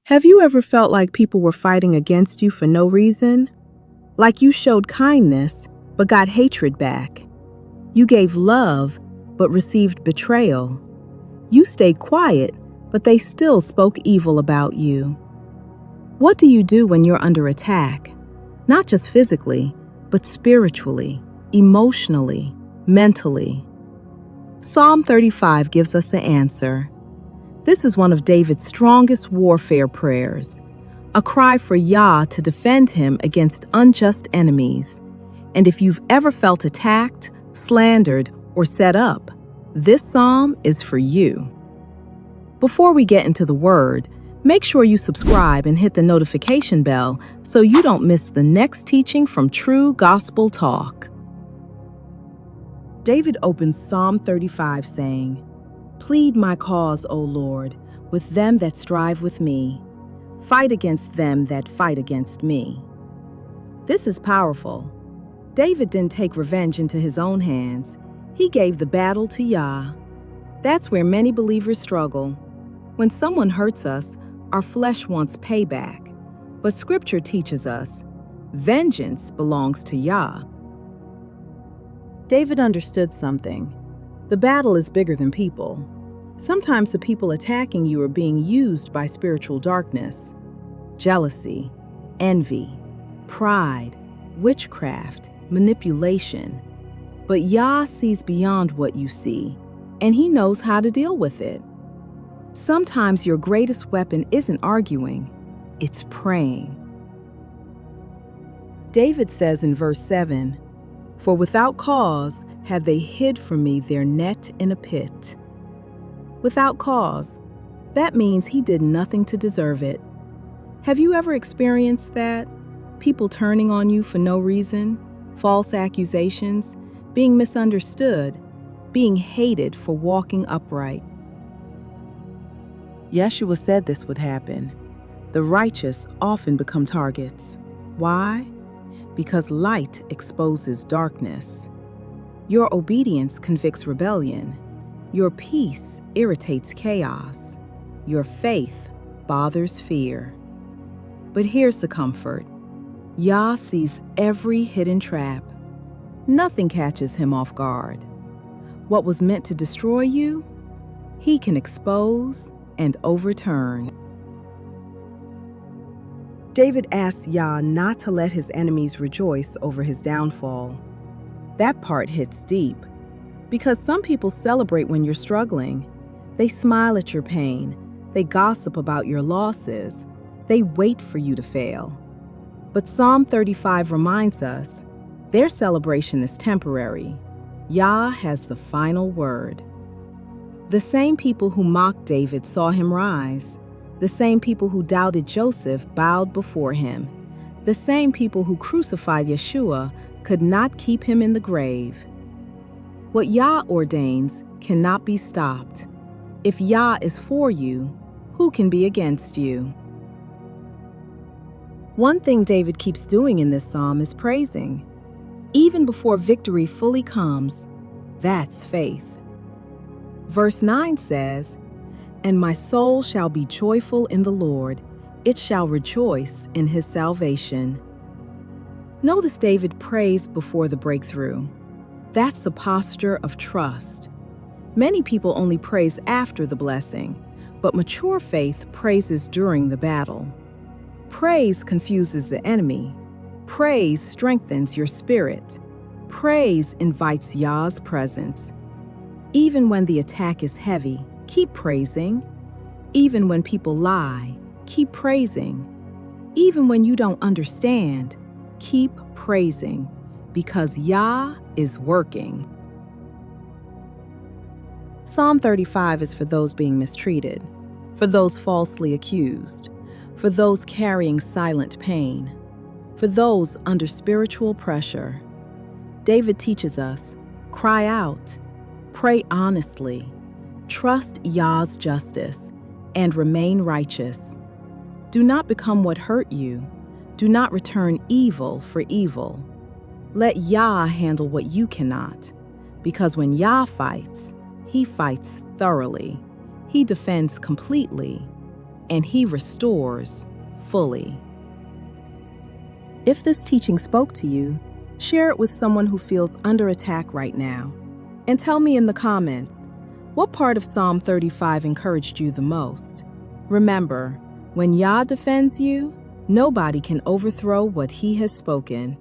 Have you ever felt like people were fighting against you for no reason? Like you showed kindness, but got hatred back. You gave love, but received betrayal. You stayed quiet, but they still spoke evil about you. What do you do when you're under attack? Not just physically, but spiritually, emotionally, mentally. Psalm 35 gives us the answer. This is one of David's strongest warfare prayers, a cry for Yah to defend him against unjust enemies. And if you've ever felt attacked, slandered, or set up, this psalm is for you. Before we get into the word, make sure you subscribe and hit the notification bell so you don't miss the next teaching from True Gospel Talk. David opens Psalm 35 saying, "Plead my cause, O Lord, with them that strive with me. Fight against them that fight against me." This is powerful. David didn't take revenge into his own hands. He gave the battle to Yah. That's where many believers struggle. When someone hurts us, our flesh wants payback. But Scripture teaches us, vengeance belongs to Yah. David understood something. The battle is bigger than people. Sometimes the people attacking you are being used by spiritual darkness, jealousy, envy, pride, witchcraft, manipulation. But Yah sees beyond what you see, and He knows how to deal with it. Sometimes your greatest weapon isn't arguing, it's praying. David says in verse 7, "For without cause have they hid from me their net in a pit." Without cause, that means he did nothing to deserve it. Have you ever experienced that? People turning on you for no reason, false accusations, being misunderstood, being hated for walking upright. Yeshua said this would happen. The righteous often become targets. Why? Because light exposes darkness. Your obedience convicts rebellion. Your peace irritates chaos. Your faith bothers fear. But here's the comfort. Yah sees every hidden trap. Nothing catches Him off guard. What was meant to destroy you, He can expose and overturn. David asked Yah not to let his enemies rejoice over his downfall. That part hits deep, because some people celebrate when you're struggling. They smile at your pain. They gossip about your losses. They wait for you to fail. But Psalm 35 reminds us, their celebration is temporary. Yah has the final word. The same people who mocked David saw him rise. The same people who doubted Joseph bowed before him. The same people who crucified Yeshua could not keep him in the grave. What Yah ordains cannot be stopped. If Yah is for you, who can be against you? One thing David keeps doing in this psalm is praising. Even before victory fully comes, that's faith. Verse 9 says, "And my soul shall be joyful in the Lord, it shall rejoice in His salvation." Notice David praised before the breakthrough. That's a posture of trust. Many people only praise after the blessing, but mature faith praises during the battle. Praise confuses the enemy. Praise strengthens your spirit. Praise invites Yah's presence. Even when the attack is heavy, keep praising. Even when people lie, keep praising. Even when you don't understand, keep praising, because Yah is working. Psalm 35 is for those being mistreated, for those falsely accused, for those carrying silent pain, for those under spiritual pressure. David teaches us, cry out, pray honestly, trust Yah's justice, and remain righteous. Do not become what hurt you. Do not return evil for evil. Let Yah handle what you cannot, because when Yah fights, He fights thoroughly. He defends completely. and He restores fully. If this teaching spoke to you, share it with someone who feels under attack right now. And tell me in the comments, what part of Psalm 35 encouraged you the most? Remember, when Yah defends you, nobody can overthrow what He has spoken.